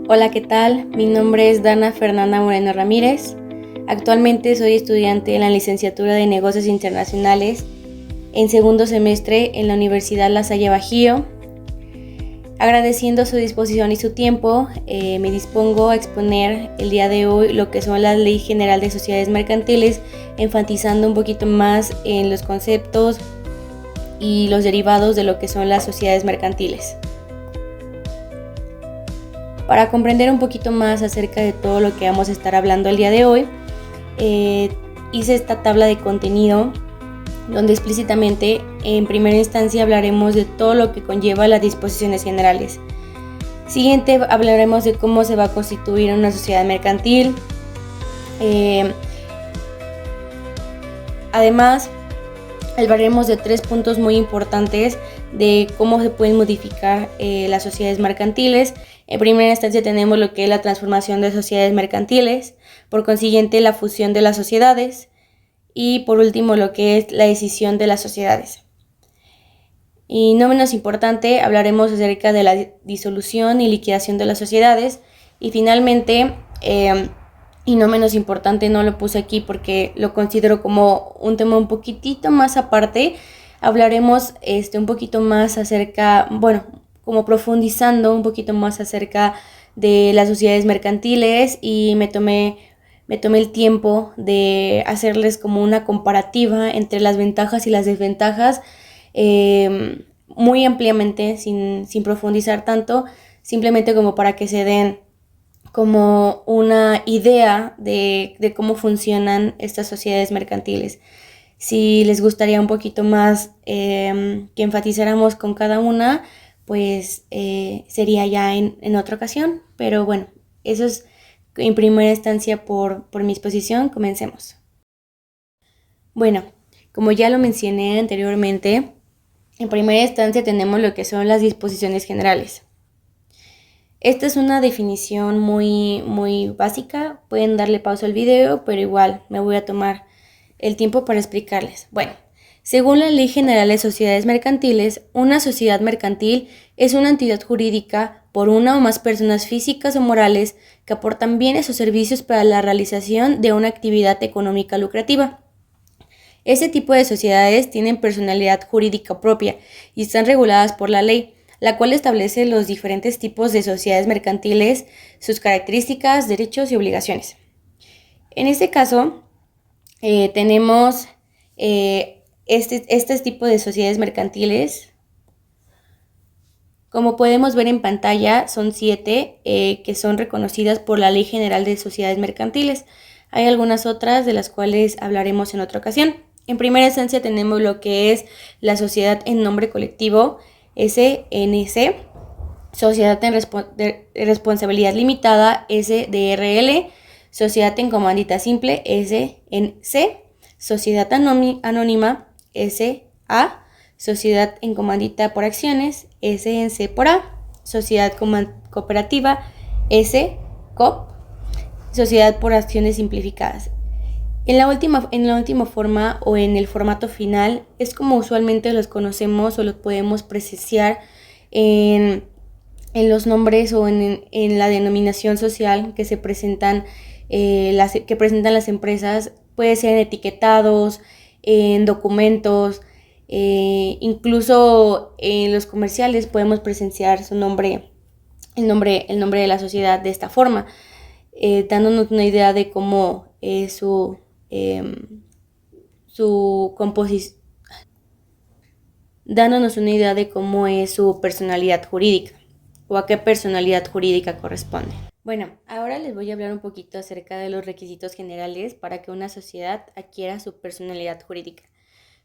Hola, ¿qué tal? Mi nombre es Dana Fernanda Moreno Ramírez. Actualmente soy estudiante en la licenciatura de Negocios Internacionales en segundo semestre en la Universidad La Salle Bajío. Agradeciendo su disposición y su tiempo, me dispongo a exponer el día de hoy lo que son la Ley General de Sociedades Mercantiles, enfatizando un poquito más en los conceptos y los derivados de lo que son las sociedades mercantiles. Para comprender un poquito más acerca de todo lo que vamos a estar hablando el día de hoy, hice esta tabla de contenido donde explícitamente en primera instancia hablaremos de todo lo que conlleva las disposiciones generales. Siguiente hablaremos de cómo se va a constituir una sociedad mercantil. Además, hablaremos de 3 puntos muy importantes de cómo se pueden modificar las sociedades mercantiles. En primera instancia tenemos lo que es la transformación de sociedades mercantiles, por consiguiente la fusión de las sociedades y por último lo que es la escisión de las sociedades. Y no menos importante, hablaremos acerca de la disolución y liquidación de las sociedades y finalmente, y no menos importante, no lo puse aquí porque lo considero como un tema un poquitito más aparte, hablaremos un poquito más acerca, como profundizando un poquito más acerca de las sociedades mercantiles y me tomé el tiempo de hacerles como una comparativa entre las ventajas y las desventajas, muy ampliamente, sin profundizar tanto, simplemente como para que se den como una idea de cómo funcionan estas sociedades mercantiles. Si les gustaría un poquito más que enfatizáramos con cada una, pues sería ya en otra ocasión, pero bueno, eso es en primera instancia por mi exposición. Comencemos. Bueno, como ya lo mencioné anteriormente, en primera instancia tenemos lo que son las disposiciones generales. Esta es una definición muy básica, pueden darle pausa al video, pero igual me voy a tomar el tiempo para explicarles. Bueno, según la Ley General de Sociedades Mercantiles, una sociedad mercantil es una entidad jurídica por una o más personas físicas o morales que aportan bienes o servicios para la realización de una actividad económica lucrativa. Este tipo de sociedades tienen personalidad jurídica propia y están reguladas por la ley, la cual establece los diferentes tipos de sociedades mercantiles, sus características, derechos y obligaciones. En este caso, tenemos este tipo de sociedades mercantiles. Como podemos ver en pantalla, son 7 que son reconocidas por la Ley General de Sociedades Mercantiles. Hay algunas otras de las cuales hablaremos en otra ocasión. En primera instancia tenemos lo que es la sociedad en nombre colectivo, SNC, sociedad en responsabilidad limitada, SDRL, sociedad en comandita simple, SNC, sociedad anónima, SA, sociedad en comandita por acciones, SNC por A, sociedad cooperativa, SCOP, sociedad por acciones simplificadas. En la última forma o en el formato final es como usualmente los conocemos o los podemos presenciar en los nombres o en la denominación social que se presentan, que presentan las empresas. Puede ser en etiquetados, en documentos, incluso en los comerciales podemos presenciar su nombre, el nombre de la sociedad de esta forma, dándonos una idea de cómo es su composición, dándonos una idea de cómo es su personalidad jurídica o a qué personalidad jurídica corresponde. Bueno, ahora les voy a hablar un poquito acerca de los requisitos generales para que una sociedad adquiera su personalidad jurídica.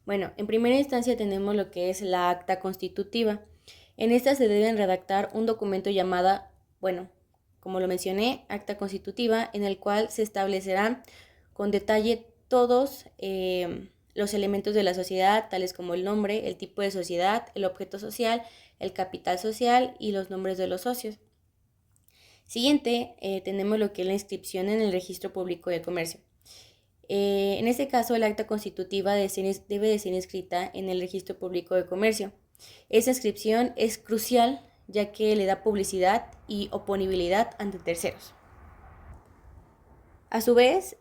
Bueno, en primera instancia tenemos lo que es la acta constitutiva. En esta se deben redactar un documento llamado, como lo mencioné, acta constitutiva, en el cual se establecerán con detalle todos los elementos de la sociedad, tales como el nombre, el tipo de sociedad, el objeto social, el capital social y los nombres de los socios. Siguiente, tenemos lo que es la inscripción en el Registro Público de Comercio. En este caso, el acta constitutiva debe de ser inscrita en el Registro Público de Comercio. Esa inscripción es crucial, ya que le da publicidad y oponibilidad ante terceros. A su vez,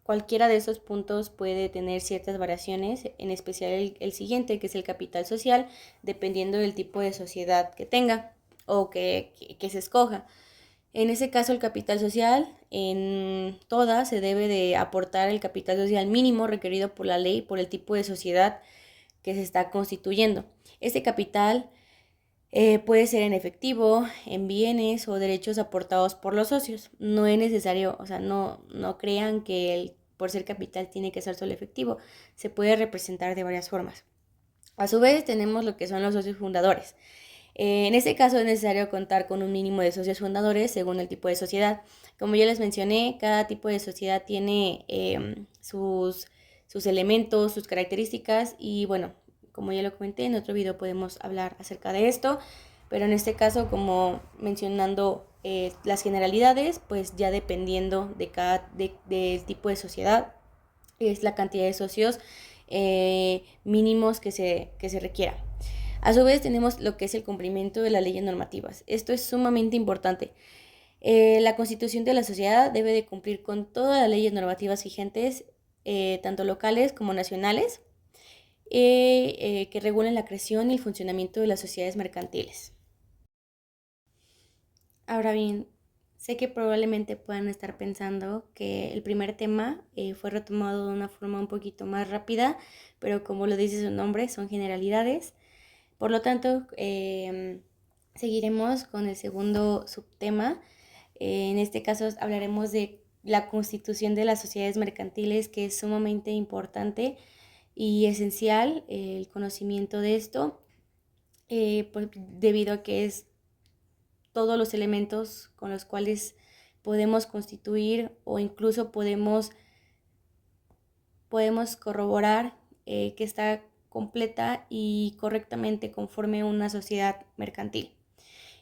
cualquiera de esos puntos puede tener ciertas variaciones, en especial el siguiente, que es el capital social, dependiendo del tipo de sociedad que tenga o que se escoja. En ese caso, el capital social, en todas se debe de aportar el capital social mínimo requerido por la ley por el tipo de sociedad que se está constituyendo. Este capital puede ser en efectivo, en bienes o derechos aportados por los socios. No es necesario, o sea, no crean que por ser capital tiene que ser solo efectivo. Se puede representar de varias formas. A su vez tenemos lo que son los socios fundadores. En este caso es necesario contar con un mínimo de socios fundadores según el tipo de sociedad. Como ya les mencioné, cada tipo de sociedad tiene sus elementos, sus características y bueno, como ya lo comenté, en otro video podemos hablar acerca de esto, pero en este caso, como mencionando las generalidades, pues ya dependiendo del tipo de sociedad, es la cantidad de socios mínimos que se requiera. A su vez tenemos lo que es el cumplimiento de las leyes normativas. Esto es sumamente importante. La constitución de la sociedad debe de cumplir con todas las leyes normativas vigentes, tanto locales como nacionales, que regulen la creación y el funcionamiento de las sociedades mercantiles. Ahora bien, sé que probablemente puedan estar pensando que el primer tema fue retomado de una forma un poquito más rápida, pero como lo dice su nombre, son generalidades. Por lo tanto, seguiremos con el segundo subtema. En este caso hablaremos de la constitución de las sociedades mercantiles, que es sumamente importante y esencial el conocimiento de esto, pues, debido a que es todos los elementos con los cuales podemos constituir o incluso podemos corroborar que está completa y correctamente conforme una sociedad mercantil.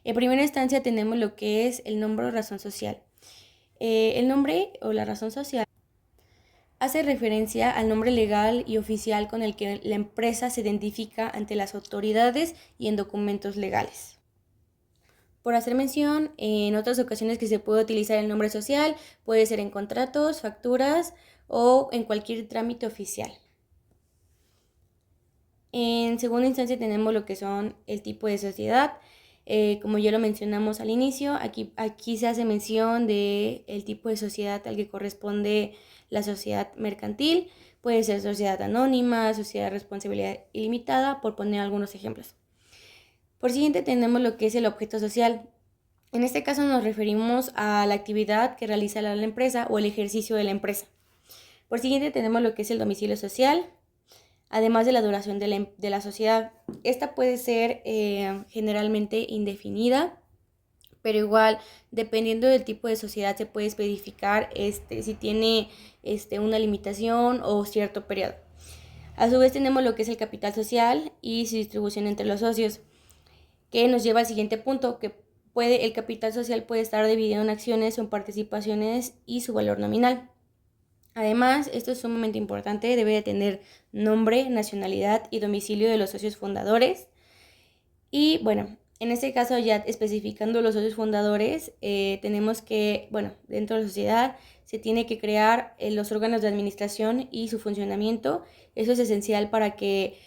En primera instancia tenemos lo que es el nombre o razón social. El nombre o la razón social hace referencia al nombre legal y oficial con el que la empresa se identifica ante las autoridades y en documentos legales. Por hacer mención, en otras ocasiones que se puede utilizar el nombre social, puede ser en contratos, facturas o en cualquier trámite oficial. En segunda instancia tenemos lo que son el tipo de sociedad. Como ya lo mencionamos al inicio, aquí se hace mención del tipo de sociedad al que corresponde la sociedad mercantil. Puede ser sociedad anónima, sociedad de responsabilidad ilimitada, por poner algunos ejemplos. Por siguiente tenemos lo que es el objeto social. En este caso nos referimos a la actividad que realiza la empresa o el ejercicio de la empresa. Por siguiente tenemos lo que es el domicilio social, además de la duración de la sociedad. Esta puede ser generalmente indefinida, pero igual, dependiendo del tipo de sociedad, se puede especificar si tiene una limitación o cierto periodo. A su vez tenemos lo que es el capital social y su distribución entre los socios, que nos lleva al siguiente punto, que el capital social puede estar dividido en acciones o en participaciones y su valor nominal. Además, esto es sumamente importante, debe de tener nombre, nacionalidad y domicilio de los socios fundadores. Y bueno, en este caso ya especificando los socios fundadores, tenemos que, dentro de la sociedad se tiene que crear los órganos de administración y su funcionamiento. Eso es esencial para que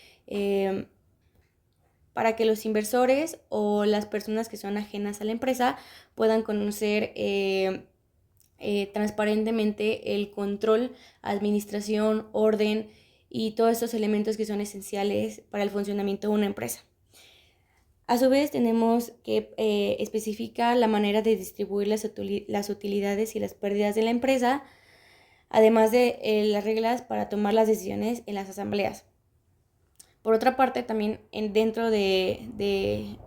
los inversores o las personas que son ajenas a la empresa puedan conocer transparentemente el control, administración, orden y todos estos elementos que son esenciales para el funcionamiento de una empresa. A su vez tenemos que especificar la manera de distribuir las utilidades y las pérdidas de la empresa, además de las reglas para tomar las decisiones en las asambleas. Por otra parte, también dentro del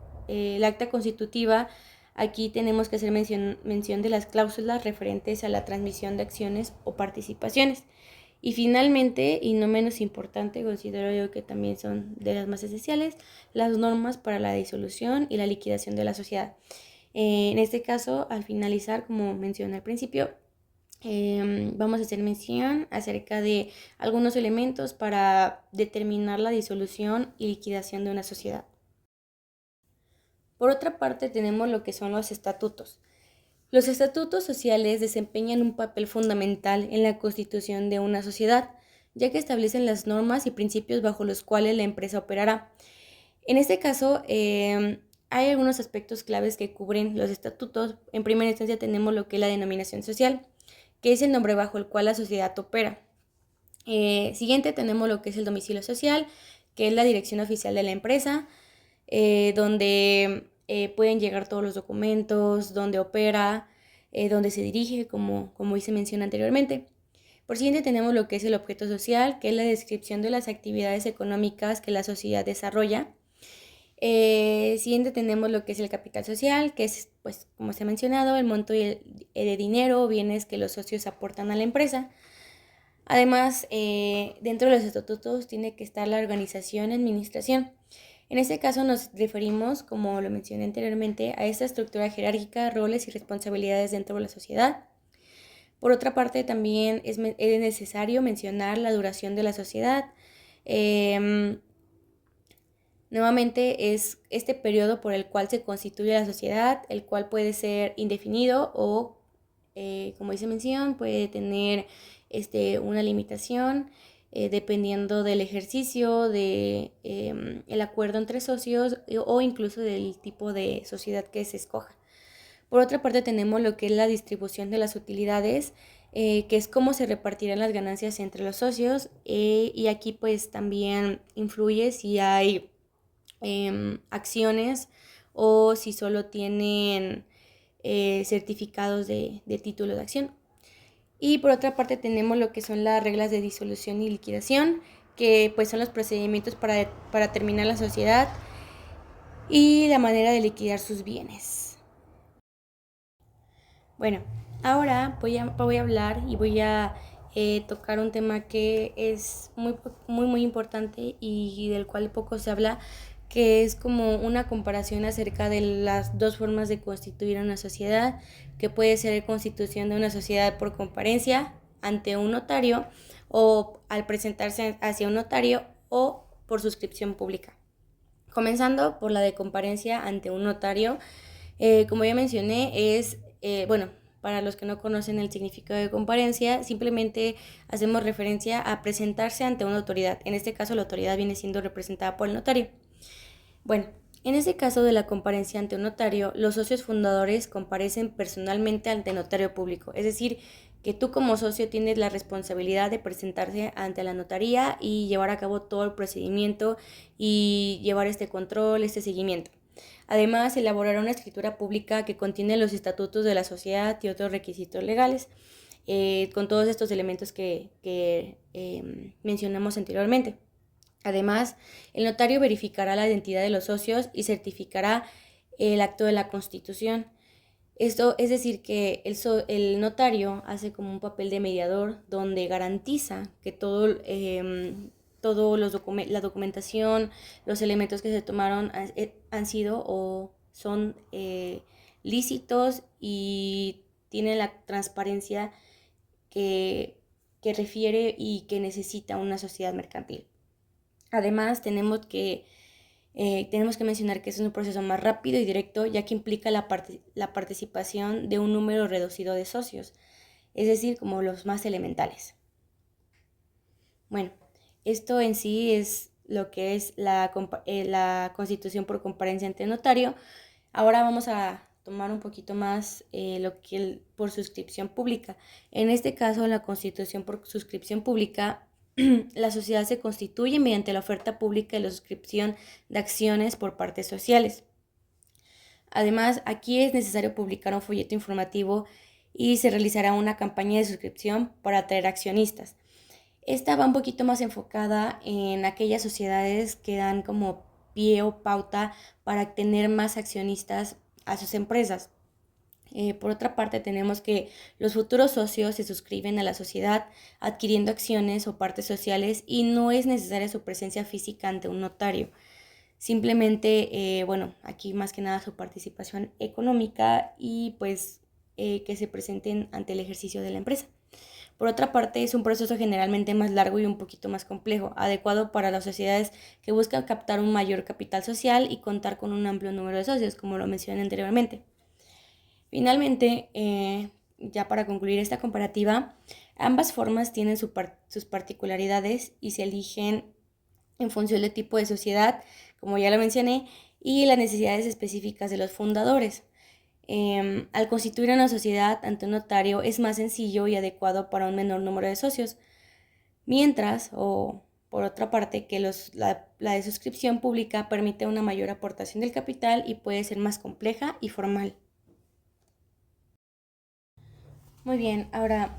acta constitutiva, aquí tenemos que hacer mención de las cláusulas referentes a la transmisión de acciones o participaciones. Y finalmente, y no menos importante, considero yo que también son de las más esenciales, las normas para la disolución y la liquidación de la sociedad. En este caso, al finalizar, como mencioné al principio, vamos a hacer mención acerca de algunos elementos para determinar la disolución y liquidación de una sociedad. Por otra parte, tenemos lo que son los estatutos. Los estatutos sociales desempeñan un papel fundamental en la constitución de una sociedad, ya que establecen las normas y principios bajo los cuales la empresa operará. En este caso, hay algunos aspectos claves que cubren los estatutos. En primera instancia tenemos lo que es la denominación social, que es el nombre bajo el cual la sociedad opera. Siguiente tenemos lo que es el domicilio social, que es la dirección oficial de la empresa, donde pueden llegar todos los documentos, donde opera, donde se dirige, como se menciona anteriormente. Por siguiente tenemos lo que es el objeto social, que es la descripción de las actividades económicas que la sociedad desarrolla. Siguiente tenemos lo que es el capital social, que es, pues, como se ha mencionado, el monto de dinero o bienes que los socios aportan a la empresa. Además, dentro de los estatutos tiene que estar la organización y administración. En este caso nos referimos, como lo mencioné anteriormente, a esta estructura jerárquica, roles y responsabilidades dentro de la sociedad. Por otra parte, también es necesario mencionar la duración de la sociedad. Nuevamente es este periodo por el cual se constituye la sociedad, el cual puede ser indefinido o, como dice mención, puede tener una limitación dependiendo del ejercicio, el acuerdo entre socios o incluso del tipo de sociedad que se escoja. Por otra parte tenemos lo que es la distribución de las utilidades, que es cómo se repartirán las ganancias entre los socios, y aquí pues también influye si hay acciones o si solo tienen certificados de título de acción. Y por otra parte tenemos lo que son las reglas de disolución y liquidación, que pues son los procedimientos para terminar la sociedad y la manera de liquidar sus bienes. Bueno, ahora voy a hablar y voy a tocar un tema que es muy importante y del cual poco se habla, que es como una comparación acerca de las dos formas de constituir una sociedad, que puede ser constitución de una sociedad por comparencia ante un notario o al presentarse hacia un notario o por suscripción pública. Comenzando por la de comparencia ante un notario, como ya mencioné, para los que no conocen el significado de comparencia, simplemente hacemos referencia a presentarse ante una autoridad. En este caso, la autoridad viene siendo representada por el notario. Bueno, en este caso de la comparencia ante un notario, los socios fundadores comparecen personalmente ante el notario público, es decir, que tú como socio tienes la responsabilidad de presentarse ante la notaría y llevar a cabo todo el procedimiento y llevar este control, este seguimiento. Además, elaborar una escritura pública que contiene los estatutos de la sociedad y otros requisitos legales, con todos estos elementos que mencionamos anteriormente. Además, el notario verificará la identidad de los socios y certificará el acto de la constitución. Esto es decir que el notario hace como un papel de mediador donde garantiza que todo la documentación, los elementos que se tomaron han sido o son lícitos y tienen la transparencia que refiere y que necesita una sociedad mercantil. Además, tenemos que mencionar que es un proceso más rápido y directo, ya que implica la participación de un número reducido de socios, es decir, como los más elementales. Bueno, esto en sí es lo que es la constitución por comparencia ante notario. Ahora vamos a tomar un poquito más lo que por suscripción pública. En este caso, la constitución por suscripción pública, la sociedad se constituye mediante la oferta pública y la suscripción de acciones por partes sociales. Además, aquí es necesario publicar un folleto informativo y se realizará una campaña de suscripción para atraer accionistas. Esta va un poquito más enfocada en aquellas sociedades que dan como pie o pauta para tener más accionistas a sus empresas. Por otra parte, tenemos que los futuros socios se suscriben a la sociedad adquiriendo acciones o partes sociales y no es necesaria su presencia física ante un notario. Simplemente, aquí más que nada su participación económica y pues que se presenten ante el ejercicio de la empresa. Por otra parte, es un proceso generalmente más largo y un poquito más complejo, adecuado para las sociedades que buscan captar un mayor capital social y contar con un amplio número de socios, como lo mencioné anteriormente. Finalmente, ya para concluir esta comparativa, ambas formas tienen sus particularidades y se eligen en función del tipo de sociedad, como ya lo mencioné, y las necesidades específicas de los fundadores. Al constituir una sociedad ante un notario es más sencillo y adecuado para un menor número de socios, mientras, o por otra parte, que la de suscripción pública permite una mayor aportación del capital y puede ser más compleja y formal. Muy bien, ahora,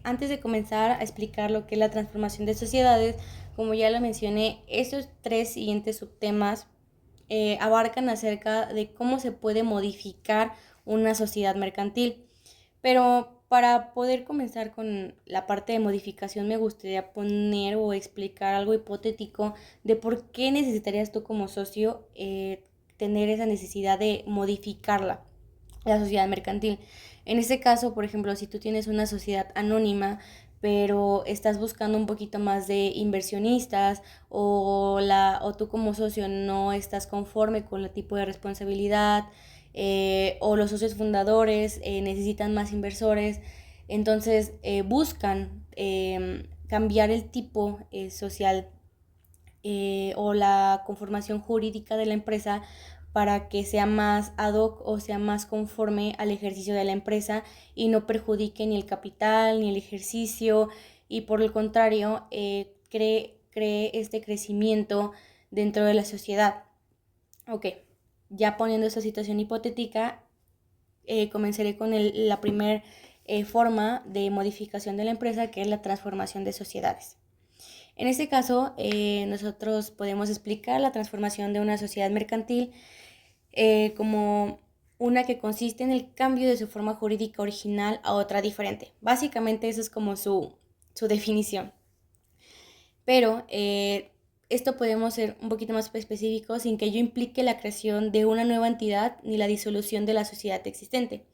antes de comenzar a explicar lo que es la transformación de sociedades, como ya lo mencioné, estos tres siguientes subtemas abarcan acerca de cómo se puede modificar una sociedad mercantil. Pero para poder comenzar con la parte de modificación me gustaría poner o explicar algo hipotético de por qué necesitarías tú como socio tener esa necesidad de modificarla, la sociedad mercantil. En este caso, por ejemplo, si tú tienes una sociedad anónima, pero estás buscando un poquito más de inversionistas o tú como socio no estás conforme con el tipo de responsabilidad o los socios fundadores necesitan más inversores, entonces buscan cambiar el tipo social o la conformación jurídica de la empresa para que sea más ad hoc o sea más conforme al ejercicio de la empresa y no perjudique ni el capital ni el ejercicio y por el contrario cree este crecimiento dentro de la sociedad. Ok, ya poniendo esta situación hipotética, comenzaré con la primera forma de modificación de la empresa, que es la transformación de sociedades. En este caso, nosotros podemos explicar la transformación de una sociedad mercantil como una que consiste en el cambio de su forma jurídica original a otra diferente. Básicamente eso es como su definición. Pero esto podemos ser un poquito más específicos sin que ello implique la creación de una nueva entidad ni la disolución de la sociedad existente.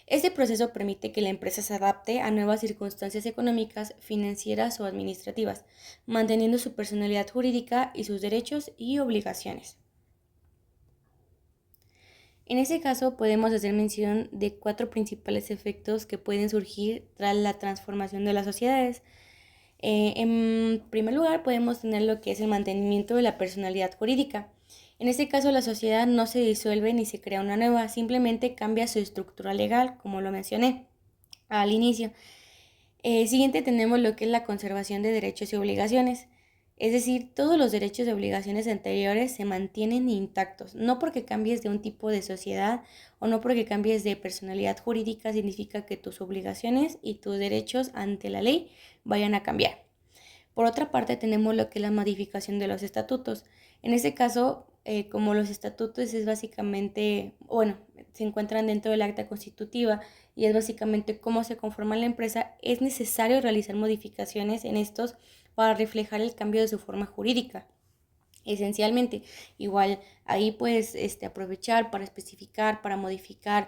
Este proceso permite que la empresa se adapte a nuevas circunstancias económicas, financieras o administrativas, manteniendo su personalidad jurídica y sus derechos y obligaciones. En este caso podemos hacer mención de 4 principales efectos que pueden surgir tras la transformación de las sociedades. En primer lugar, podemos tener lo que es el mantenimiento de la personalidad jurídica. En este caso, la sociedad no se disuelve ni se crea una nueva, simplemente cambia su estructura legal, como lo mencioné al inicio. Siguiente tenemos lo que es la conservación de derechos y obligaciones. Es decir, todos los derechos y obligaciones anteriores se mantienen intactos. No porque cambies de un tipo de sociedad o no porque cambies de personalidad jurídica significa que tus obligaciones y tus derechos ante la ley vayan a cambiar. Por otra parte, tenemos lo que es la modificación de los estatutos. En este caso, como los estatutos es básicamente, bueno, se encuentran dentro del acta constitutiva y es básicamente cómo se conforma la empresa, es necesario realizar modificaciones en estos para reflejar el cambio de su forma jurídica. Esencialmente, igual ahí puedes aprovechar para especificar, para modificar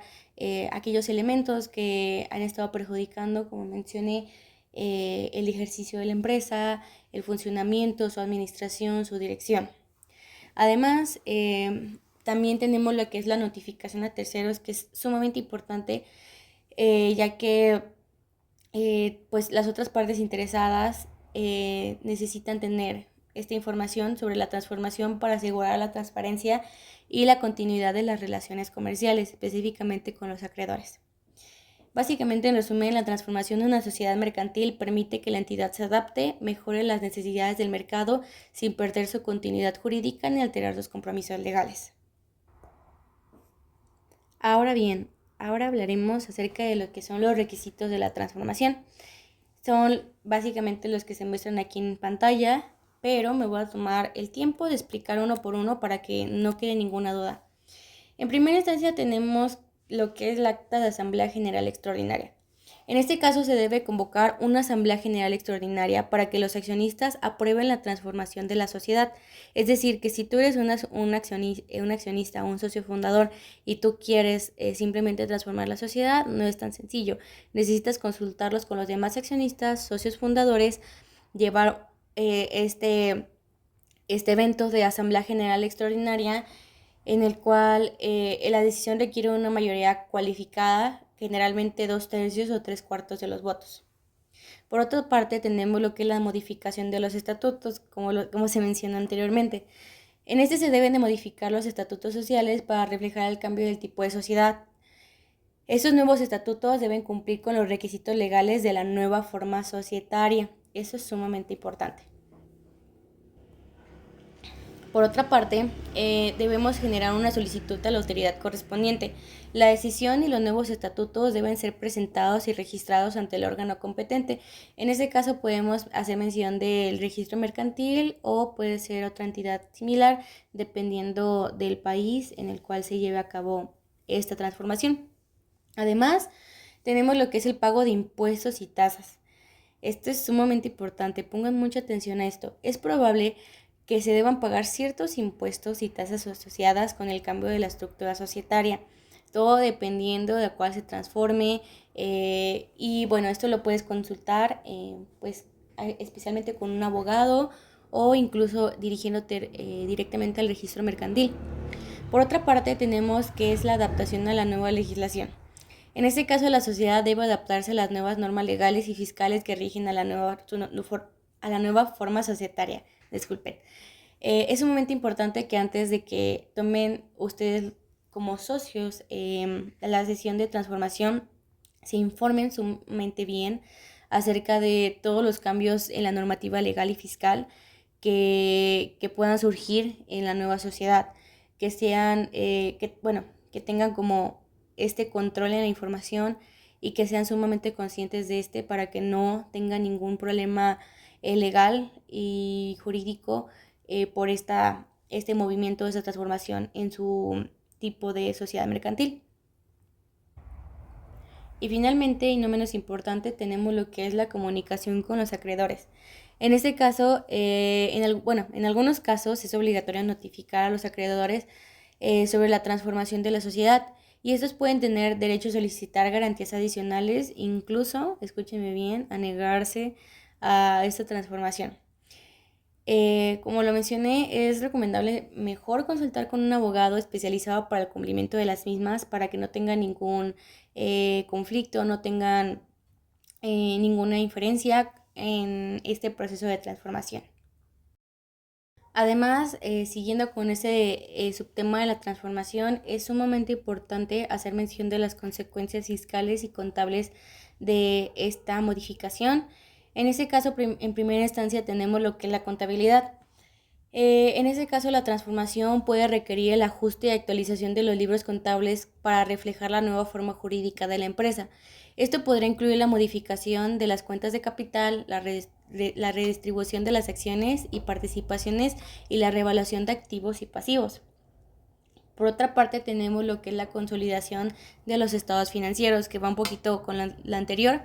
aquellos elementos que han estado perjudicando, como mencioné, el ejercicio de la empresa, el funcionamiento, su administración, su dirección. Además, también tenemos lo que es la notificación a terceros, que es sumamente importante, ya que pues las otras partes interesadas necesitan tener esta información sobre la transformación para asegurar la transparencia y la continuidad de las relaciones comerciales, específicamente con los acreedores. Básicamente, en resumen, la transformación de una sociedad mercantil permite que la entidad se adapte, mejore las necesidades del mercado sin perder su continuidad jurídica ni alterar sus compromisos legales. Ahora bien, ahora hablaremos acerca de lo que son los requisitos de la transformación. Son básicamente los que se muestran aquí en pantalla, pero me voy a tomar el tiempo de explicar uno por uno para que no quede ninguna duda. En primera instancia tenemos lo que es la Acta de Asamblea General Extraordinaria. En este caso se debe convocar una asamblea general extraordinaria para que los accionistas aprueben la transformación de la sociedad. Es decir, que si tú eres un accionista o un socio fundador y tú quieres simplemente transformar la sociedad, no es tan sencillo. Necesitas consultarlos con los demás accionistas, socios fundadores, llevar este evento de asamblea general extraordinaria en el cual la decisión requiere una mayoría cualificada, generalmente 2/3 o 3/4 de los votos. Por otra parte, tenemos lo que es la modificación de los estatutos, como se mencionó anteriormente. En este se deben de modificar los estatutos sociales para reflejar el cambio del tipo de sociedad. Estos nuevos estatutos deben cumplir con los requisitos legales de la nueva forma societaria. Eso es sumamente importante. Por otra parte, debemos generar una solicitud a la autoridad correspondiente. La decisión y los nuevos estatutos deben ser presentados y registrados ante el órgano competente. En este caso podemos hacer mención del registro mercantil o puede ser otra entidad similar, dependiendo del país en el cual se lleve a cabo esta transformación. Además, tenemos lo que es el pago de impuestos y tasas. Esto es sumamente importante, pongan mucha atención a esto. Es probable que se deban pagar ciertos impuestos y tasas asociadas con el cambio de la estructura societaria, todo dependiendo de cuál se transforme. Y bueno, esto lo puedes consultar pues especialmente con un abogado o incluso dirigiéndote directamente al registro mercantil. Por otra parte, tenemos que es la adaptación a la nueva legislación. En este caso, la sociedad debe adaptarse a las nuevas normas legales y fiscales que rigen a la nueva forma societaria. Disculpen. Es sumamente importante que antes de que tomen ustedes como socios la sesión de transformación, se informen sumamente bien acerca de todos los cambios en la normativa legal y fiscal que puedan surgir en la nueva sociedad, que sean, que tengan como este control en la información y que sean sumamente conscientes de para que no tengan ningún problema legal y jurídico por este movimiento, esta transformación en su tipo de sociedad mercantil. Y finalmente, y no menos importante, tenemos lo que es la comunicación con los acreedores. En este caso, en algunos casos es obligatorio notificar a los acreedores sobre la transformación de la sociedad y estos pueden tener derecho a solicitar garantías adicionales, incluso, escúchenme bien, a negarse a esta transformación. Como lo mencioné, es recomendable mejor consultar con un abogado especializado para el cumplimiento de las mismas para que no tengan ningún conflicto, no tengan ninguna inferencia en este proceso de transformación. Además, siguiendo con ese subtema de la transformación, es sumamente importante hacer mención de las consecuencias fiscales y contables de esta modificación. En ese caso, en primera instancia, tenemos lo que es la contabilidad. En ese caso, la transformación puede requerir el ajuste y actualización de los libros contables para reflejar la nueva forma jurídica de la empresa. Esto podrá incluir la modificación de las cuentas de capital, la redistribución de las acciones y participaciones y la revaluación de activos y pasivos. Por otra parte, tenemos lo que es la consolidación de los estados financieros, que va un poquito con la anterior.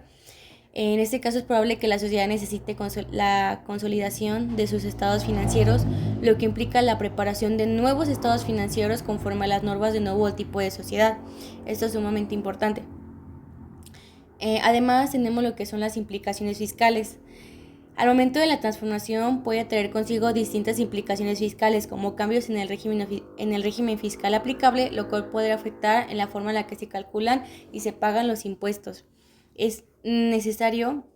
En este caso es probable que la sociedad necesite la consolidación de sus estados financieros, lo que implica la preparación de nuevos estados financieros conforme a las normas de nuevo tipo de sociedad. Esto es sumamente importante. Además, tenemos lo que son las implicaciones fiscales. Al momento de la transformación puede traer consigo distintas implicaciones fiscales como cambios en el régimen fiscal aplicable, lo cual puede afectar en la forma en la que se calculan y se pagan los impuestos. Es necesario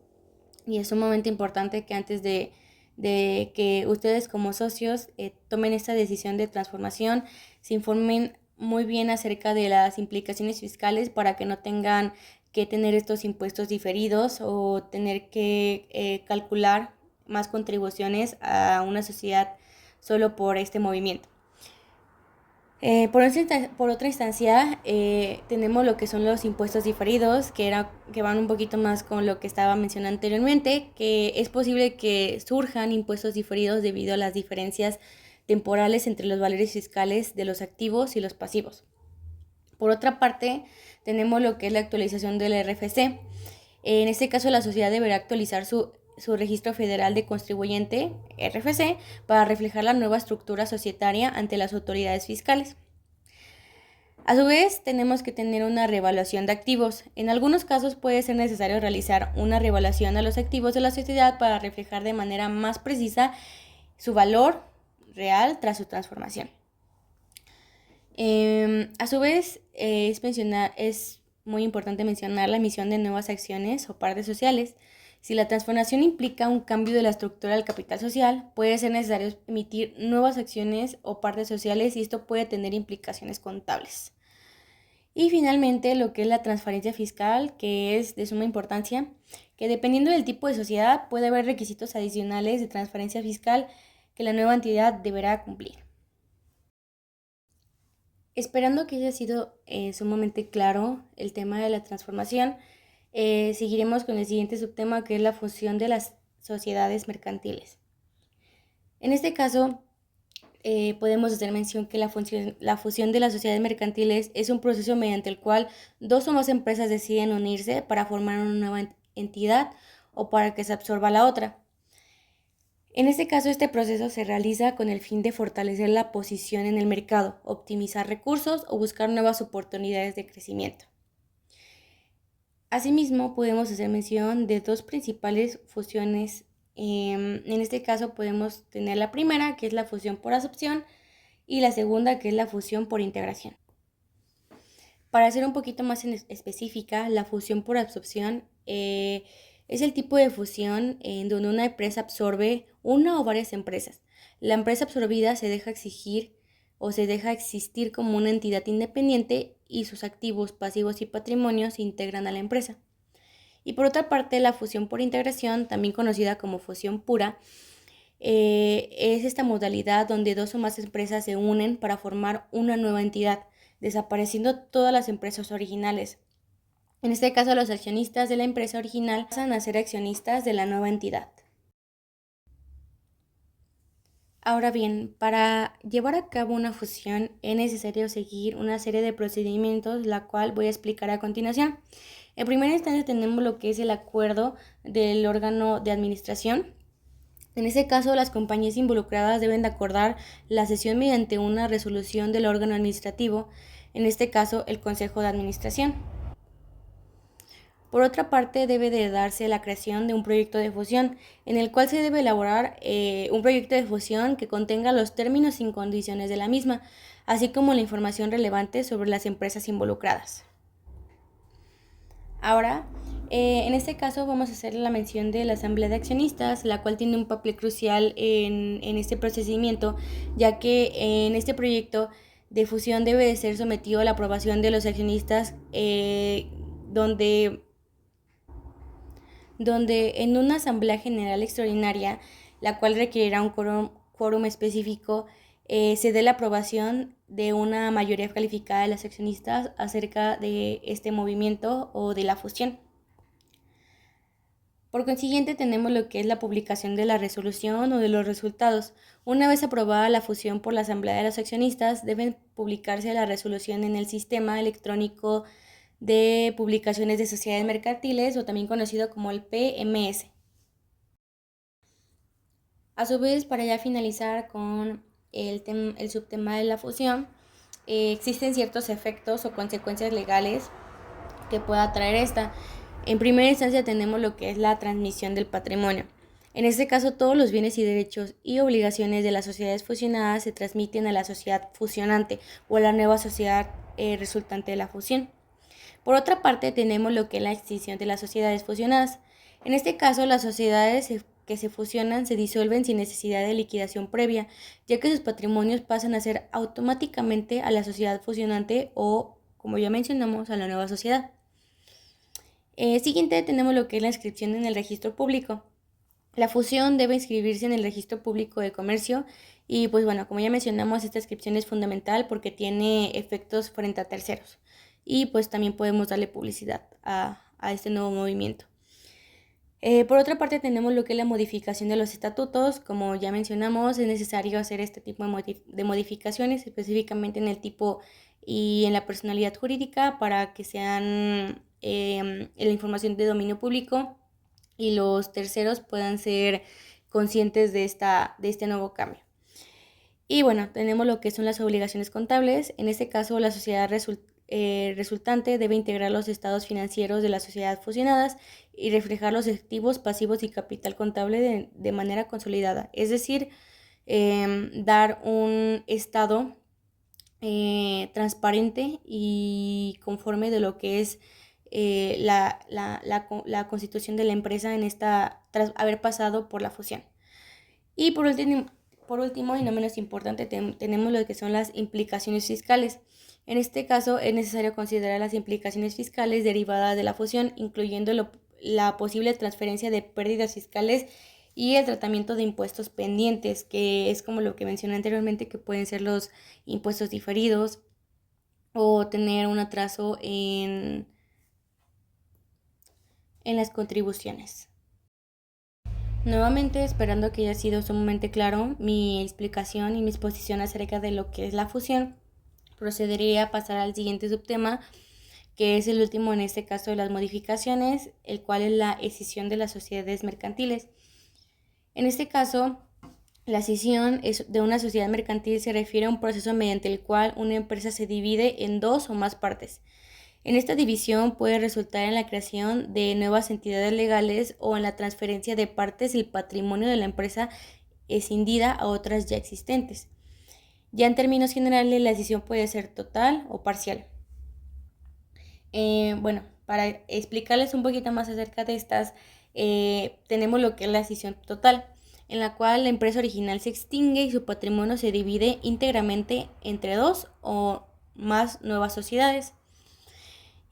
y es sumamente importante que antes de que ustedes como socios tomen esta decisión de transformación, se informen muy bien acerca de las implicaciones fiscales para que no tengan que tener estos impuestos diferidos o tener que calcular más contribuciones a una sociedad solo por este movimiento. Por otra instancia, tenemos lo que son los impuestos diferidos, que van un poquito más con lo que estaba mencionando anteriormente, que es posible que surjan impuestos diferidos debido a las diferencias temporales entre los valores fiscales de los activos y los pasivos. Por otra parte, tenemos lo que es la actualización del RFC. En este caso, la sociedad deberá actualizar su registro federal de contribuyente, RFC, para reflejar la nueva estructura societaria ante las autoridades fiscales. A su vez, tenemos que tener una revaluación de activos. En algunos casos puede ser necesario realizar una revaluación a los activos de la sociedad para reflejar de manera más precisa su valor real tras su transformación. A su vez, es muy importante mencionar la emisión de nuevas acciones o partes sociales. Si la transformación implica un cambio de la estructura del capital social, puede ser necesario emitir nuevas acciones o partes sociales y esto puede tener implicaciones contables. Y finalmente, lo que es la transferencia fiscal, que es de suma importancia, que dependiendo del tipo de sociedad puede haber requisitos adicionales de transferencia fiscal que la nueva entidad deberá cumplir. Esperando que haya sido sumamente claro el tema de la transformación, seguiremos con el siguiente subtema, que es la fusión de las sociedades mercantiles. En este caso, podemos hacer mención que la fusión de las sociedades mercantiles es un proceso mediante el cual dos o más empresas deciden unirse para formar una nueva entidad o para que se absorba la otra. En este caso, este proceso se realiza con el fin de fortalecer la posición en el mercado, optimizar recursos o buscar nuevas oportunidades de crecimiento. Asimismo, podemos hacer mención de dos principales fusiones. En este caso podemos tener la primera, que es la fusión por absorción, y la segunda, que es la fusión por integración. Para ser un poquito más específica, la fusión por absorción es el tipo de fusión en donde una empresa absorbe una o varias empresas. La empresa absorbida se deja exigir o se deja existir como una entidad independiente y sus activos, pasivos y patrimonios se integran a la empresa. Y por otra parte, la fusión por integración, también conocida como fusión pura, es esta modalidad donde dos o más empresas se unen para formar una nueva entidad, desapareciendo todas las empresas originales. En este caso, los accionistas de la empresa original pasan a ser accionistas de la nueva entidad. Ahora bien, para llevar a cabo una fusión es necesario seguir una serie de procedimientos, la cual voy a explicar a continuación. En primera instancia tenemos lo que es el acuerdo del órgano de administración. En este caso, las compañías involucradas deben de acordar la cesión mediante una resolución del órgano administrativo, en este caso el Consejo de Administración. Por otra parte, debe de darse la creación de un proyecto de fusión, en el cual se debe elaborar un proyecto de fusión que contenga los términos y condiciones de la misma, así como la información relevante sobre las empresas involucradas. Ahora, en este caso vamos a hacer la mención de la asamblea de accionistas, la cual tiene un papel crucial en este procedimiento, ya que en este proyecto de fusión debe de ser sometido a la aprobación de los accionistas, donde en una asamblea general extraordinaria, la cual requerirá un quórum específico, se dé la aprobación de una mayoría calificada de los accionistas acerca de este movimiento o de la fusión. Por consiguiente, tenemos lo que es la publicación de la resolución o de los resultados. Una vez aprobada la fusión por la asamblea de los accionistas, deben publicarse la resolución en el sistema electrónico de publicaciones de sociedades mercantiles, o también conocido como el PMS. A su vez, para ya finalizar con el subtema de la fusión, existen ciertos efectos o consecuencias legales que pueda traer esta. En primera instancia tenemos lo que es la transmisión del patrimonio. En este caso, todos los bienes y derechos y obligaciones de las sociedades fusionadas se transmiten a la sociedad fusionante o a la nueva sociedad resultante de la fusión. Por otra parte, tenemos lo que es la extinción de las sociedades fusionadas. En este caso, las sociedades que se fusionan se disuelven sin necesidad de liquidación previa, ya que sus patrimonios pasan a ser automáticamente a la sociedad fusionante o, como ya mencionamos, a la nueva sociedad. Siguiente tenemos lo que es la inscripción en el registro público. La fusión debe inscribirse en el registro público de comercio y pues bueno, como ya mencionamos, esta inscripción es fundamental porque tiene efectos frente a terceros y pues también podemos darle publicidad a este nuevo movimiento. Por otra parte tenemos lo que es la modificación de los estatutos. Como ya mencionamos, es necesario hacer este tipo de modificaciones, específicamente en el tipo y en la personalidad jurídica para que sean la información de dominio público y los terceros puedan ser conscientes de este nuevo cambio. Y bueno, tenemos lo que son las obligaciones contables. En este caso, la sociedad resultante debe integrar los estados financieros de las sociedades fusionadas y reflejar los activos, pasivos y capital contable de manera consolidada. Es decir, dar un estado transparente y conforme de lo que es la constitución de la empresa tras haber pasado por la fusión. Y por último y no menos importante, tenemos lo que son las implicaciones fiscales. En este caso es necesario considerar las implicaciones fiscales derivadas de la fusión, incluyendo la posible transferencia de pérdidas fiscales y el tratamiento de impuestos pendientes, que es como lo que mencioné anteriormente, que pueden ser los impuestos diferidos o tener un atraso en las contribuciones. Nuevamente, esperando que haya sido sumamente claro mi explicación y mi exposición acerca de lo que es la fusión, procederé a pasar al siguiente subtema, que es el último en este caso de las modificaciones, el cual es la escisión de las sociedades mercantiles. En este caso, la escisión de una sociedad mercantil se refiere a un proceso mediante el cual una empresa se divide en dos o más partes. En esta división puede resultar en la creación de nuevas entidades legales o en la transferencia de partes del patrimonio de la empresa escindida a otras ya existentes. Ya en términos generales, la escisión puede ser total o parcial. Bueno, para explicarles un poquito más acerca de estas, tenemos lo que es la escisión total, en la cual la empresa original se extingue y su patrimonio se divide íntegramente entre dos o más nuevas sociedades.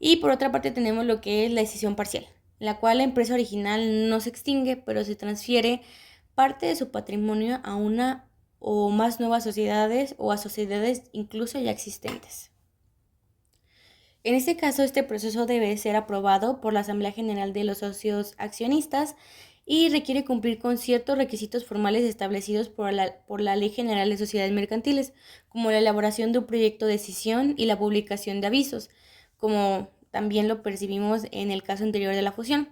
Y por otra parte tenemos lo que es la escisión parcial, en la cual la empresa original no se extingue, pero se transfiere parte de su patrimonio a una o más nuevas sociedades o a sociedades incluso ya existentes. En este caso, este proceso debe ser aprobado por la Asamblea General de los Socios Accionistas y requiere cumplir con ciertos requisitos formales establecidos por la Ley General de Sociedades Mercantiles, como la elaboración de un proyecto de escisión y la publicación de avisos, como también lo percibimos en el caso anterior de la fusión.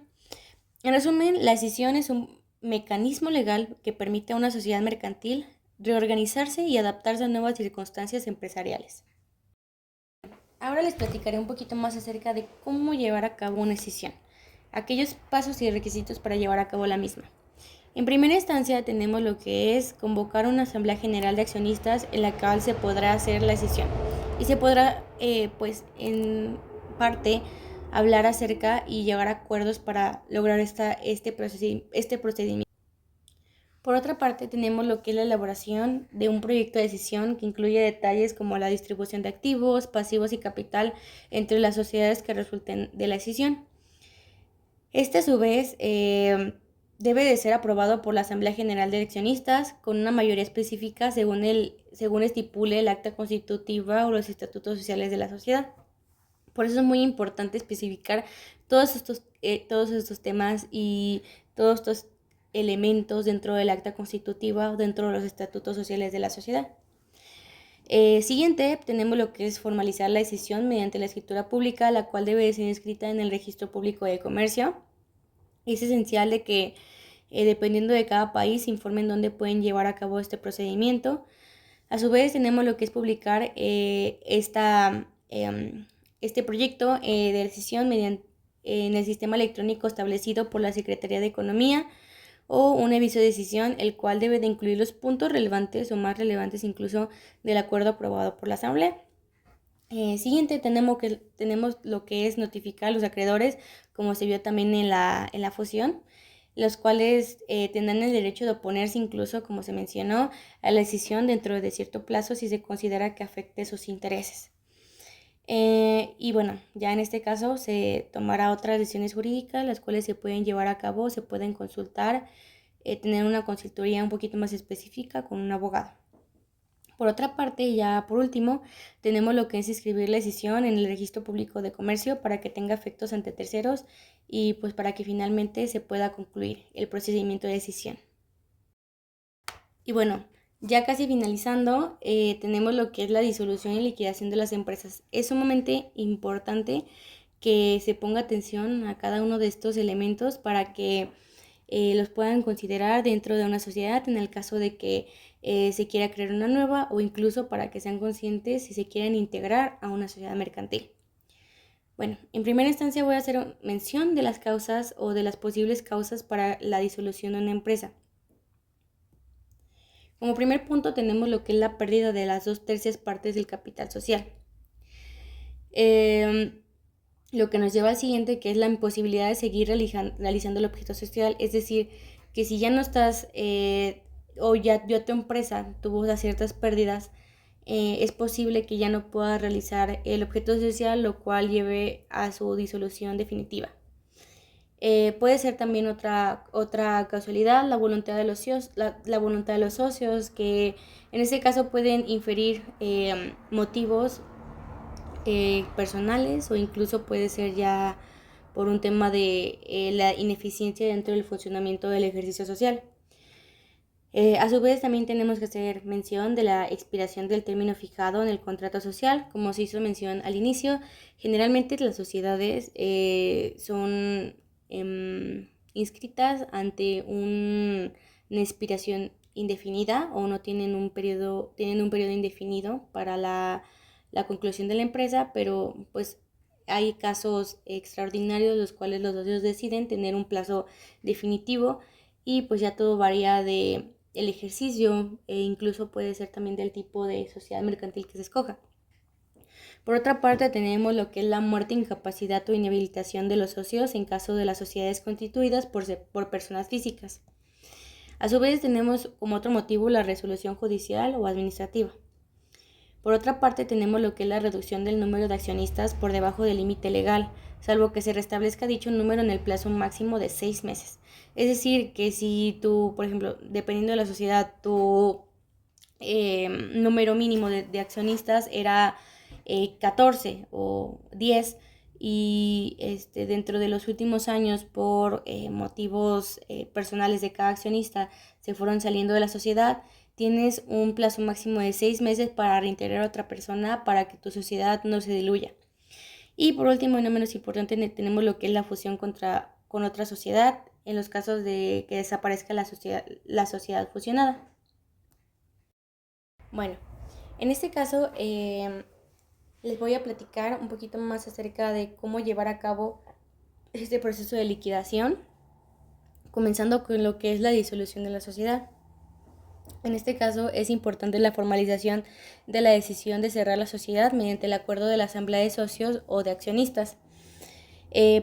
En resumen, la escisión es un mecanismo legal que permite a una sociedad mercantil reorganizarse y adaptarse a nuevas circunstancias empresariales. Ahora les platicaré un poquito más acerca de cómo llevar a cabo una escisión, aquellos pasos y requisitos para llevar a cabo la misma. En primera instancia tenemos lo que es convocar una asamblea general de accionistas en la cual se podrá hacer la escisión y se podrá pues en parte hablar acerca y llegar a acuerdos para lograr este procedimiento. Por otra parte, tenemos lo que es la elaboración de un proyecto de decisión que incluye detalles como la distribución de activos, pasivos y capital entre las sociedades que resulten de la decisión. Este, a su vez, debe de ser aprobado por la Asamblea General de Accionistas con una mayoría específica según estipule el acta constitutiva o los estatutos sociales de la sociedad. Por eso es muy importante especificar todos estos temas y todos estos elementos dentro del acta constitutiva o dentro de los estatutos sociales de la sociedad. Siguiente, tenemos lo que es formalizar la decisión mediante la escritura pública, la cual debe ser inscrita en el Registro Público de Comercio. Es esencial de que, dependiendo de cada país, informen dónde pueden llevar a cabo este procedimiento. A su vez, tenemos lo que es publicar este proyecto de decisión en el sistema electrónico establecido por la Secretaría de Economía o un aviso de decisión, el cual debe de incluir los puntos relevantes o más relevantes incluso del acuerdo aprobado por la Asamblea. Siguiente, tenemos lo que es notificar a los acreedores, como se vio también en la fusión, los cuales tendrán el derecho de oponerse incluso, como se mencionó, a la decisión dentro de cierto plazo si se considera que afecte sus intereses. Y bueno, ya en este caso se tomará otras decisiones jurídicas, las cuales se pueden llevar a cabo, se pueden consultar, tener una consultoría un poquito más específica con un abogado. Por otra parte, ya por último, tenemos lo que es inscribir la decisión en el Registro Público de Comercio para que tenga efectos ante terceros y pues para que finalmente se pueda concluir el procedimiento de decisión. Y bueno, Ya casi finalizando, tenemos lo que es la disolución y liquidación de las empresas. Es sumamente importante que se ponga atención a cada uno de estos elementos para que los puedan considerar dentro de una sociedad en el caso de que se quiera crear una nueva, o incluso para que sean conscientes si se quieren integrar a una sociedad mercantil. Bueno, en primera instancia voy a hacer mención de las causas o de las posibles causas para la disolución de una empresa. Como primer punto tenemos lo que es la pérdida de las 2/3 partes del capital social. Lo que nos lleva al siguiente, que es la imposibilidad de seguir realizando el objeto social, es decir, que si ya no estás o ya tu empresa tuvo ciertas pérdidas, es posible que ya no pueda realizar el objeto social, lo cual lleve a su disolución definitiva. Puede ser también otra casualidad, la voluntad de los socios, que en este caso pueden inferir motivos personales, o incluso puede ser ya por un tema de la ineficiencia dentro del funcionamiento del ejercicio social. A su vez, también tenemos que hacer mención de la expiración del término fijado en el contrato social. Como se hizo mención al inicio, generalmente las sociedades son inscritas ante una expiración indefinida, o no tienen un periodo indefinido para la conclusión de la empresa, pero pues hay casos extraordinarios los cuales los socios deciden tener un plazo definitivo, y pues ya todo varía de el ejercicio e incluso puede ser también del tipo de sociedad mercantil que se escoja. Por otra parte, tenemos lo que es la muerte, incapacidad o inhabilitación de los socios en caso de las sociedades constituidas por personas físicas. A su vez, tenemos como otro motivo la resolución judicial o administrativa. Por otra parte, tenemos lo que es la reducción del número de accionistas por debajo del límite legal, salvo que se restablezca dicho número en el plazo máximo de 6 meses. Es decir, que si tú, por ejemplo, dependiendo de la sociedad, tu número mínimo de accionistas era 14 o 10, y dentro de los últimos años, por motivos personales de cada accionista, se fueron saliendo de la sociedad, tienes un plazo máximo de 6 meses para reintegrar a otra persona para que tu sociedad no se diluya. Y por último, y no menos importante, tenemos lo que es la fusión con otra sociedad en los casos de que desaparezca la sociedad fusionada. Bueno, en este caso les voy a platicar un poquito más acerca de cómo llevar a cabo este proceso de liquidación, comenzando con lo que es la disolución de la sociedad. En este caso es importante la formalización de la decisión de cerrar la sociedad mediante el acuerdo de la asamblea de socios o de accionistas.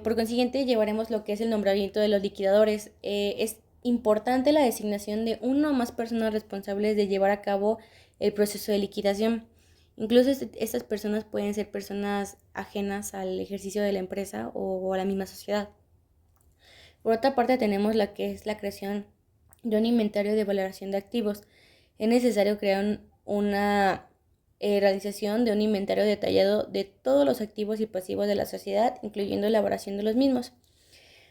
Por consiguiente, llevaremos lo que es el nombramiento de los liquidadores. Es importante la designación de una o más personas responsables de llevar a cabo el proceso de liquidación. Incluso estas personas pueden ser personas ajenas al ejercicio de la empresa o a la misma sociedad. Por otra parte, tenemos la que es la creación de un inventario de valoración de activos. Es necesario crear una realización de un inventario detallado de todos los activos y pasivos de la sociedad, incluyendo la elaboración de los mismos.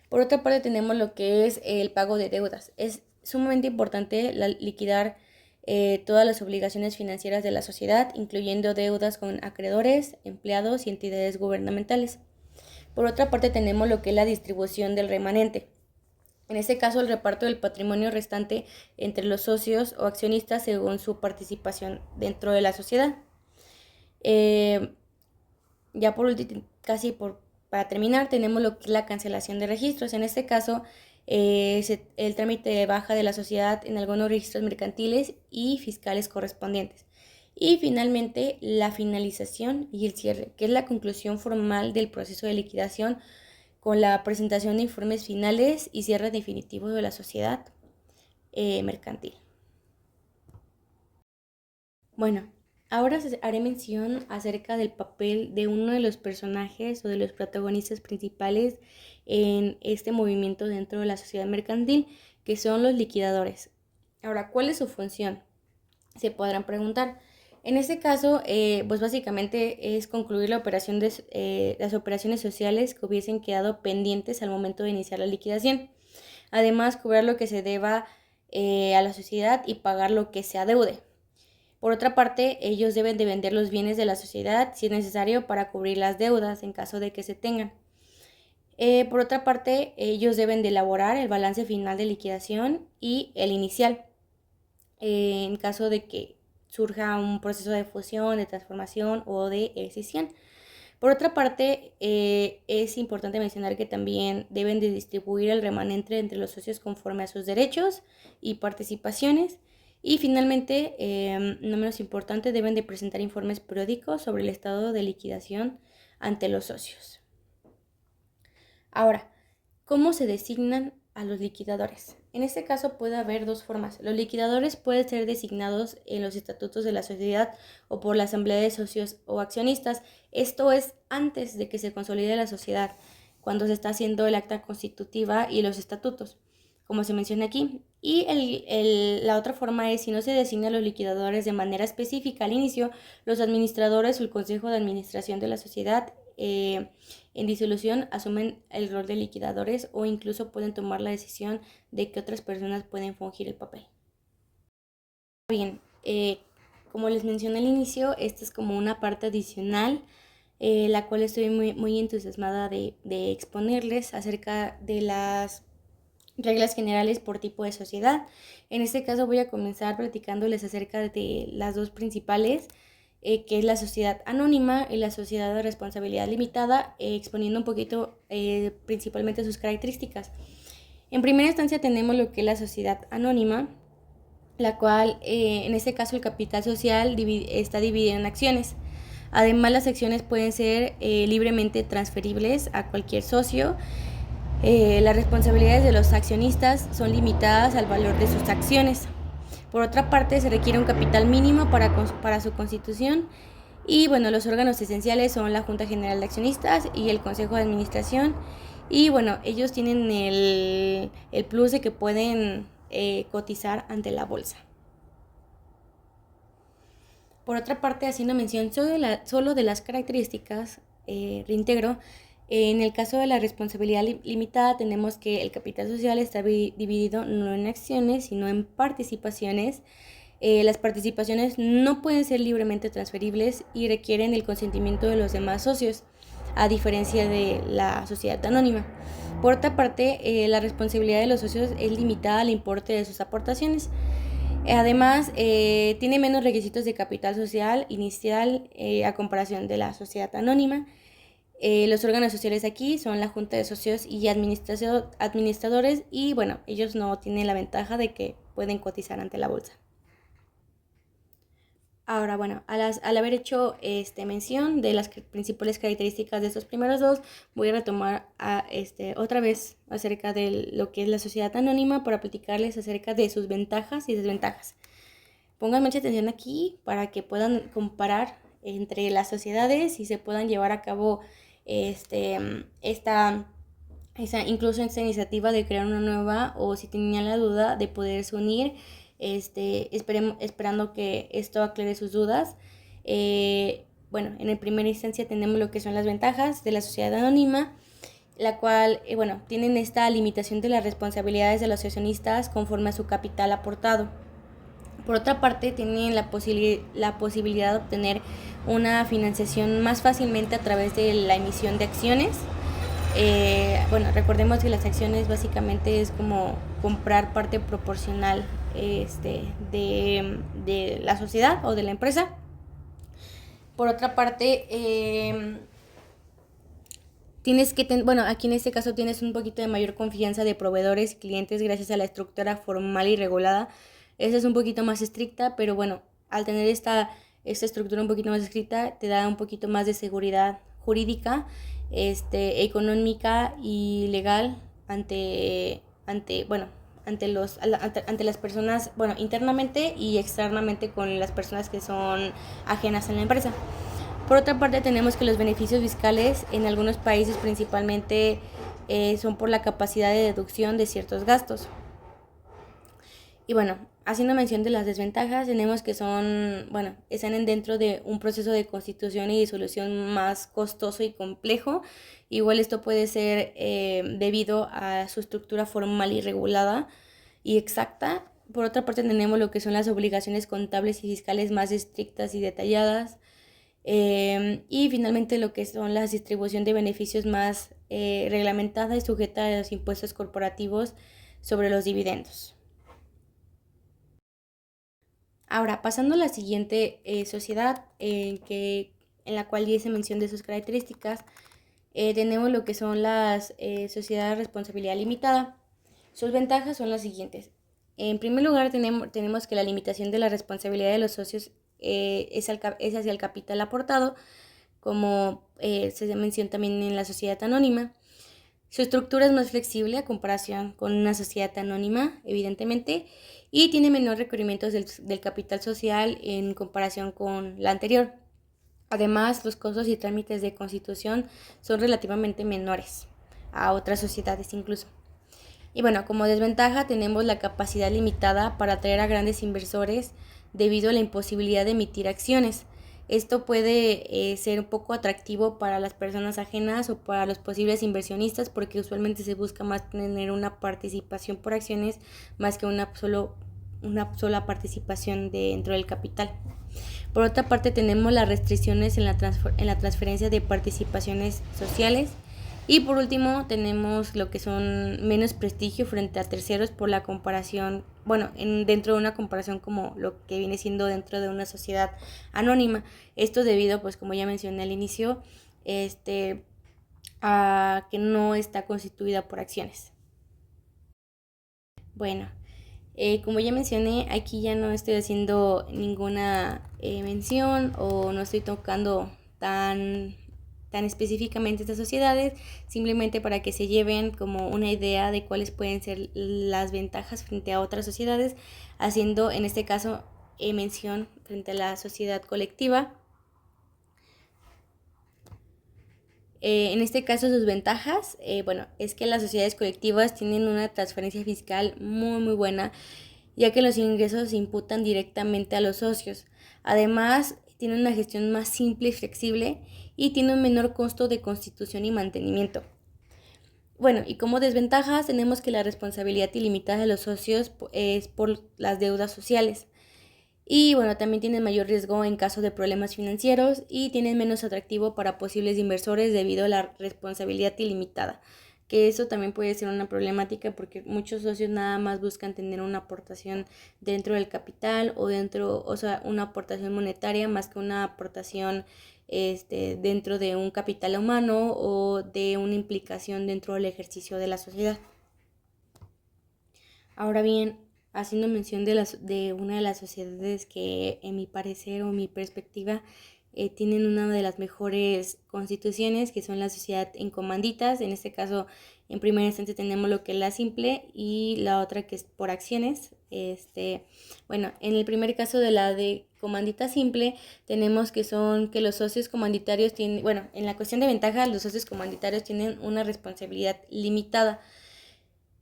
Por otra parte, tenemos lo que es el pago de deudas. Es sumamente importante liquidar todas las obligaciones financieras de la sociedad, incluyendo deudas con acreedores, empleados y entidades gubernamentales. Por otra parte, tenemos lo que es la distribución del remanente. En este caso, el reparto del patrimonio restante entre los socios o accionistas según su participación dentro de la sociedad. Ya por último, para terminar, tenemos lo que es la cancelación de registros. En este caso, el trámite de baja de la sociedad en algunos registros mercantiles y fiscales correspondientes. Y finalmente, la finalización y el cierre, que es la conclusión formal del proceso de liquidación, con la presentación de informes finales y cierre definitivo de la sociedad mercantil. Bueno, ahora haré mención acerca del papel de uno de los personajes o de los protagonistas principales en este movimiento dentro de la sociedad mercantil, que son los liquidadores. Ahora, ¿cuál es su función? Se podrán preguntar. En este caso, pues básicamente es concluir las operaciones sociales que hubiesen quedado pendientes al momento de iniciar la liquidación. Además, cobrar lo que se deba a la sociedad y pagar lo que se adeude. Por otra parte, ellos deben de vender los bienes de la sociedad si es necesario para cubrir las deudas en caso de que se tengan. Por otra parte, ellos deben de elaborar el balance final de liquidación y el inicial en caso de que surja un proceso de fusión, de transformación o de escisión. Por otra parte, es importante mencionar que también deben de distribuir el remanente entre los socios conforme a sus derechos y participaciones. Y finalmente, no menos importante, deben de presentar informes periódicos sobre el estado de liquidación ante los socios. Ahora, ¿cómo se designan a los liquidadores? En este caso puede haber dos formas. Los liquidadores pueden ser designados en los estatutos de la sociedad o por la asamblea de socios o accionistas. Esto es antes de que se consolide la sociedad, cuando se está haciendo el acta constitutiva y los estatutos, como se menciona aquí. Y la otra forma es si no se designan los liquidadores de manera específica al inicio, los administradores o el consejo de administración de la sociedad en disolución asumen el rol de liquidadores o incluso pueden tomar la decisión de que otras personas pueden fungir el papel. Bien, como les mencioné al inicio, esta es como una parte adicional, la cual estoy muy entusiasmada de exponerles acerca de las reglas generales por tipo de sociedad. En este caso voy a comenzar platicándoles acerca de las dos principales, que es la sociedad anónima y la sociedad de responsabilidad limitada, exponiendo un poquito principalmente sus características. En primera instancia tenemos lo que es la sociedad anónima, la cual en este caso el capital social está dividido en acciones. Además, las acciones pueden ser libremente transferibles a cualquier socio. Las responsabilidades de los accionistas son limitadas al valor de sus acciones. Por otra parte, se requiere un capital mínimo para su constitución. Y bueno, los órganos esenciales son la Junta General de Accionistas y el Consejo de Administración. Y bueno, ellos tienen el plus de que pueden cotizar ante la bolsa. Por otra parte, haciendo mención solo de las características, reintegro, en el caso de la responsabilidad limitada tenemos que el capital social está dividido no en acciones, sino en participaciones. Las participaciones no pueden ser libremente transferibles y requieren el consentimiento de los demás socios, a diferencia de la sociedad anónima. Por otra parte, la responsabilidad de los socios es limitada al importe de sus aportaciones. Además, tiene menos requisitos de capital social inicial a comparación de la sociedad anónima. Los órganos sociales aquí son la Junta de Socios y Administradores y bueno, ellos no tienen la ventaja de que pueden cotizar ante la bolsa. Ahora, bueno, al haber hecho mención de las principales características de estos primeros dos, voy a retomar otra vez acerca de lo que es la sociedad anónima para platicarles acerca de sus ventajas y desventajas. Pongan mucha atención aquí para que puedan comparar entre las sociedades y se puedan llevar a cabo incluso esta iniciativa de crear una nueva, o si tenían la duda de poderse unir, esperando que esto aclare sus dudas. Bueno, en primera instancia tenemos lo que son las ventajas de la sociedad anónima, la cual, tienen esta limitación de las responsabilidades de los accionistas conforme a su capital aportado. Por otra parte, tienen la posibilidad de obtener una financiación más fácilmente a través de la emisión de acciones. Recordemos que las acciones básicamente es como comprar parte proporcional de la sociedad o de la empresa. Por otra parte, aquí en este caso tienes un poquito de mayor confianza de proveedores y clientes gracias a la estructura formal y regulada. Esa es un poquito más estricta, pero bueno, al tener esta estructura un poquito más estricta, te da un poquito más de seguridad jurídica, económica y legal ante las personas, internamente y externamente con las personas que son ajenas a la empresa. Por otra parte, tenemos que los beneficios fiscales en algunos países principalmente son por la capacidad de deducción de ciertos gastos. Y haciendo mención de las desventajas, tenemos que están dentro de un proceso de constitución y disolución más costoso y complejo. Igual esto puede ser debido a su estructura formal y regulada y exacta, Por otra parte tenemos lo que son las obligaciones contables y fiscales más estrictas y detalladas. Y finalmente lo que son la distribución de beneficios más reglamentada y sujeta a los impuestos corporativos sobre los dividendos. Ahora, pasando a la siguiente sociedad en la cual ya hice mención de sus características, tenemos lo que son las sociedades de responsabilidad limitada. Sus ventajas son las siguientes. En primer lugar, tenemos que la limitación de la responsabilidad de los socios es hacia el capital aportado, como se menciona también en la sociedad anónima. Su estructura es más flexible a comparación con una sociedad anónima, evidentemente, y tiene menores requerimientos del capital social en comparación con la anterior. Además, los costos y trámites de constitución son relativamente menores a otras sociedades incluso. Y bueno, como desventaja tenemos la capacidad limitada para atraer a grandes inversores debido a la imposibilidad de emitir acciones. Esto puede ser un poco atractivo para las personas ajenas o para los posibles inversionistas porque usualmente se busca más tener una participación por acciones más que una sola participación dentro del capital. Por otra parte tenemos las restricciones en la transferencia de participaciones sociales. Y por último tenemos lo que son menos prestigio frente a terceros por la comparación, bueno, dentro de una comparación como lo que viene siendo dentro de una sociedad anónima. Esto debido, pues como ya mencioné al inicio, a que no está constituida por acciones. Bueno, como ya mencioné, aquí ya no estoy haciendo ninguna mención o no estoy tocando tan específicamente estas sociedades, simplemente para que se lleven como una idea de cuáles pueden ser las ventajas frente a otras sociedades, haciendo en este caso mención frente a la sociedad colectiva. En este caso sus ventajas, es que las sociedades colectivas tienen una transferencia fiscal muy buena, ya que los ingresos se imputan directamente a los socios. Además, tiene una gestión más simple y flexible y tiene un menor costo de constitución y mantenimiento. Bueno, y como desventajas tenemos que la responsabilidad ilimitada de los socios es por las deudas sociales. Y bueno, también tienen mayor riesgo en caso de problemas financieros y tienen menos atractivo para posibles inversores debido a la responsabilidad ilimitada. Que eso también puede ser una problemática porque muchos socios nada más buscan tener una aportación dentro del capital o sea, una aportación monetaria más que una aportación dentro de un capital humano o de una implicación dentro del ejercicio de la sociedad. Ahora bien, haciendo mención de una de las sociedades que en mi parecer o mi perspectiva tienen una de las mejores constituciones, que son la sociedad en comanditas. En este caso, en primera instancia tenemos lo que es la simple y la otra que es por acciones. En el primer caso de la de comandita simple, tenemos que los socios comanditarios tienen, en la cuestión de ventaja, los socios comanditarios tienen una responsabilidad limitada.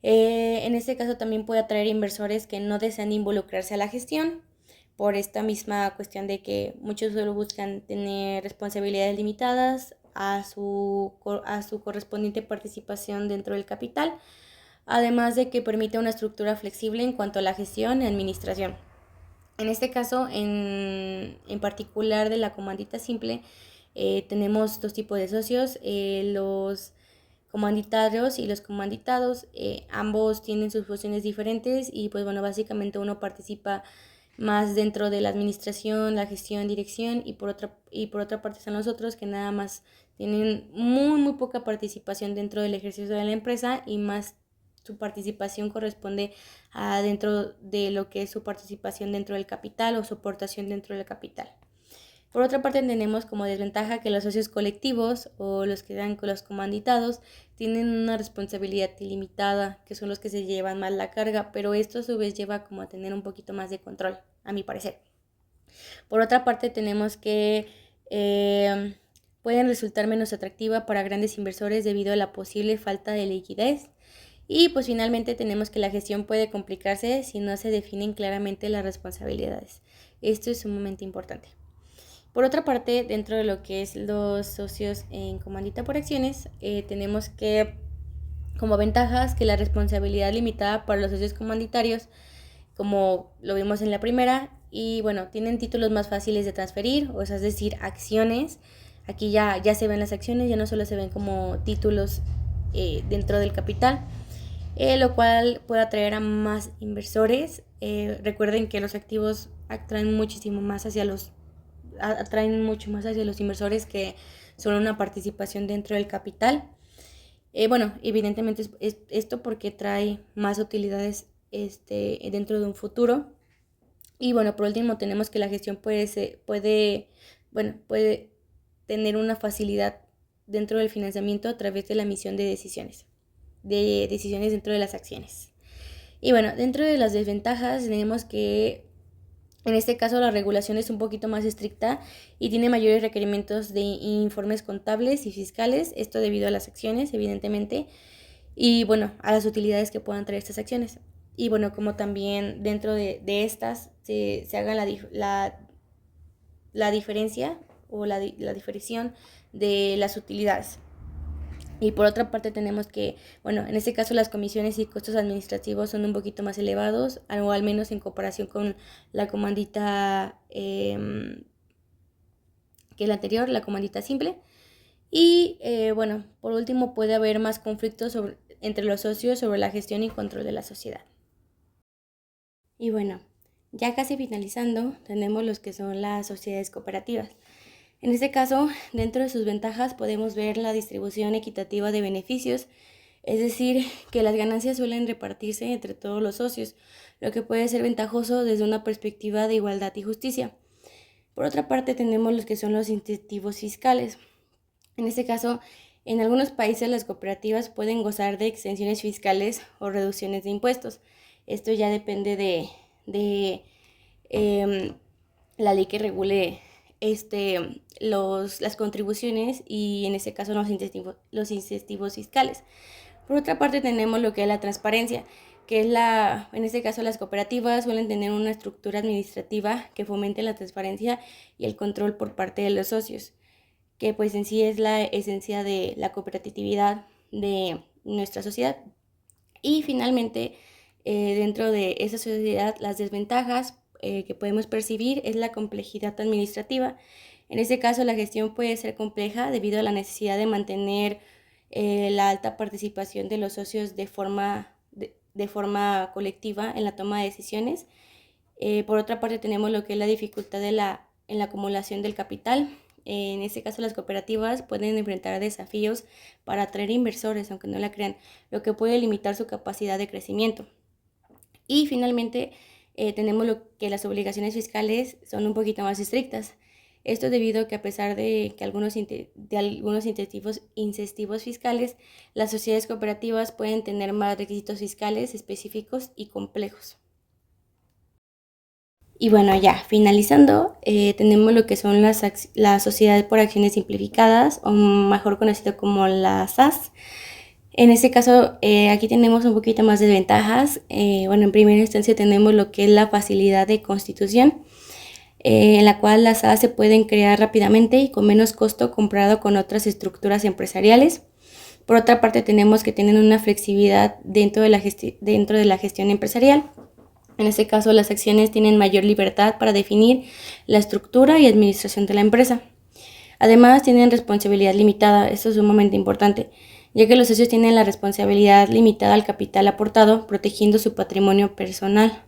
En este caso también puede atraer inversores que no desean involucrarse a la gestión por esta misma cuestión de que muchos solo buscan tener responsabilidades limitadas a su correspondiente participación dentro del capital, además de que permite una estructura flexible en cuanto a la gestión y administración. En este caso, en particular de la comandita simple, tenemos dos tipos de socios, los comanditarios y los comanditados. Ambos tienen sus funciones diferentes y pues básicamente uno participa más dentro de la administración, la gestión, dirección y por otra parte están los otros que nada más tienen muy poca participación dentro del ejercicio de la empresa y más su participación corresponde a dentro de lo que es su participación dentro del capital o su aportación dentro del capital. Por otra parte tenemos como desventaja que los socios colectivos o los que dan con los comanditados tienen una responsabilidad ilimitada, que son los que se llevan más la carga, pero esto a su vez lleva como a tener un poquito más de control, a mi parecer. Por otra parte tenemos que pueden resultar menos atractiva para grandes inversores debido a la posible falta de liquidez. Y pues finalmente tenemos que la gestión puede complicarse si no se definen claramente las responsabilidades. Esto es sumamente importante. Por otra parte, dentro de lo que es los socios en comandita por acciones, tenemos que como ventajas que la responsabilidad limitada para los socios comanditarios como lo vimos en la primera. Y bueno, tienen títulos más fáciles de transferir, o sea, es decir, acciones. Aquí ya se ven las acciones, ya no solo se ven como títulos dentro del capital, lo cual puede atraer a más inversores. Recuerden que los activos atraen muchísimo más atraen mucho más hacia los inversores que solo una participación dentro del capital. Bueno, evidentemente es esto porque trae más utilidades dentro de un futuro. Y bueno, por último tenemos que la gestión puede tener una facilidad dentro del financiamiento a través de la emisión de decisiones dentro de las acciones. Y bueno, dentro de las desventajas tenemos que en este caso la regulación es un poquito más estricta y tiene mayores requerimientos de informes contables y fiscales, esto debido a las acciones, evidentemente, y bueno, a las utilidades que puedan traer estas acciones. Y bueno, como también dentro de estas se haga la diferencia o la diferenciación de las utilidades. Y por otra parte tenemos que, bueno, en este caso las comisiones y costos administrativos son un poquito más elevados, o al menos en comparación con la comandita que es la anterior, la comandita simple. Y bueno, por último puede haber más conflictos entre los socios sobre la gestión y control de la sociedad. Y bueno, ya casi finalizando, tenemos los que son las sociedades cooperativas. En este caso, dentro de sus ventajas podemos ver la distribución equitativa de beneficios, es decir, que las ganancias suelen repartirse entre todos los socios, lo que puede ser ventajoso desde una perspectiva de igualdad y justicia. Por otra parte, tenemos los que son los incentivos fiscales. En este caso, en algunos países las cooperativas pueden gozar de exenciones fiscales o reducciones de impuestos. Esto ya depende de la ley que regule las contribuciones y en este caso los incentivos fiscales. Por otra parte tenemos lo que es la transparencia, que es en este caso las cooperativas suelen tener una estructura administrativa que fomente la transparencia y el control por parte de los socios, que pues en sí es la esencia de la cooperatividad de nuestra sociedad. Y finalmente, dentro de esa sociedad, las desventajas que podemos percibir es la complejidad administrativa. En este caso, la gestión puede ser compleja debido a la necesidad de mantener la alta participación de los socios de forma colectiva en la toma de decisiones. Por otra parte, tenemos lo que es la dificultad en la acumulación del capital. En este caso, las cooperativas pueden enfrentar desafíos para atraer inversores, aunque no la crean, lo que puede limitar su capacidad de crecimiento. Y finalmente, tenemos lo que las obligaciones fiscales son un poquito más estrictas. Esto debido a que a pesar de que algunos incentivos fiscales, las sociedades cooperativas pueden tener más requisitos fiscales específicos y complejos. Y bueno, ya finalizando, tenemos lo que son las sociedades por acciones simplificadas, o mejor conocido como las SAS. En este caso, aquí tenemos un poquito más de ventajas. Bueno, en primera instancia tenemos lo que es la facilidad de constitución, en la cual las SAS se pueden crear rápidamente y con menos costo comparado con otras estructuras empresariales. Por otra parte, tenemos que tienen una flexibilidad dentro de la gestión empresarial. En este caso, las acciones tienen mayor libertad para definir la estructura y administración de la empresa. Además, tienen responsabilidad limitada, esto es sumamente importante, ya que los socios tienen la responsabilidad limitada al capital aportado, protegiendo su patrimonio personal,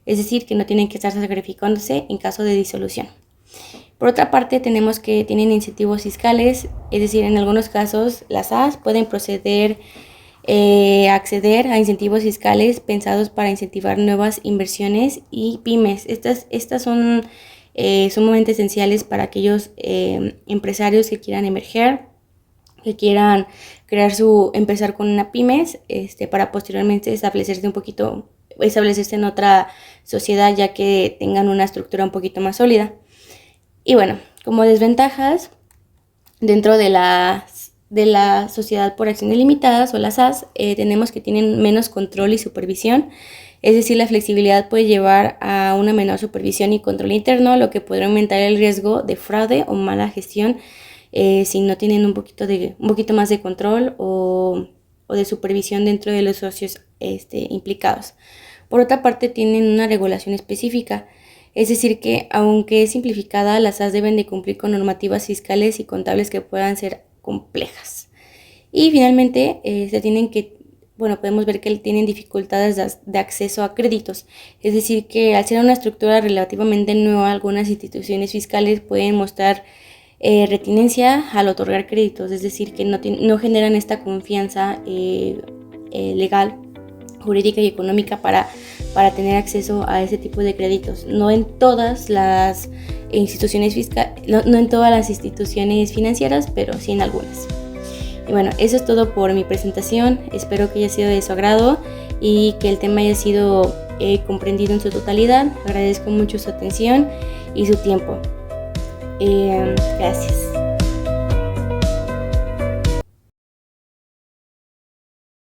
es decir, que no tienen que estar sacrificándose en caso de disolución. Por otra parte, tenemos que tienen incentivos fiscales, es decir, en algunos casos las SAS pueden acceder a incentivos fiscales pensados para incentivar nuevas inversiones y pymes. Estas son sumamente esenciales para aquellos empresarios que quieran emerger, que quieran empezar con una pymes, para posteriormente establecerse en otra sociedad, ya que tengan una estructura un poquito más sólida. Y bueno, como desventajas, dentro de la sociedad por acciones limitadas o las SAS, tenemos que tienen menos control y supervisión, es decir, la flexibilidad puede llevar a una menor supervisión y control interno, lo que podría aumentar el riesgo de fraude o mala gestión si no tienen un poquito más de control o de supervisión dentro de los socios implicados. Por otra parte, tienen una regulación específica, es decir que aunque es simplificada, las SAS deben de cumplir con normativas fiscales y contables que puedan ser complejas. Y finalmente, podemos ver que tienen dificultades de acceso a créditos, es decir que al ser una estructura relativamente nueva, algunas instituciones fiscales pueden mostrar retinencia al otorgar créditos, es decir que no generan esta confianza legal, jurídica y económica para tener acceso a ese tipo de créditos. No en todas las instituciones no en todas las instituciones financieras, pero sí en algunas. Y bueno, eso es todo por mi presentación. Espero que haya sido de su agrado y que el tema haya sido comprendido en su totalidad. Agradezco mucho su atención y su tiempo. Gracias.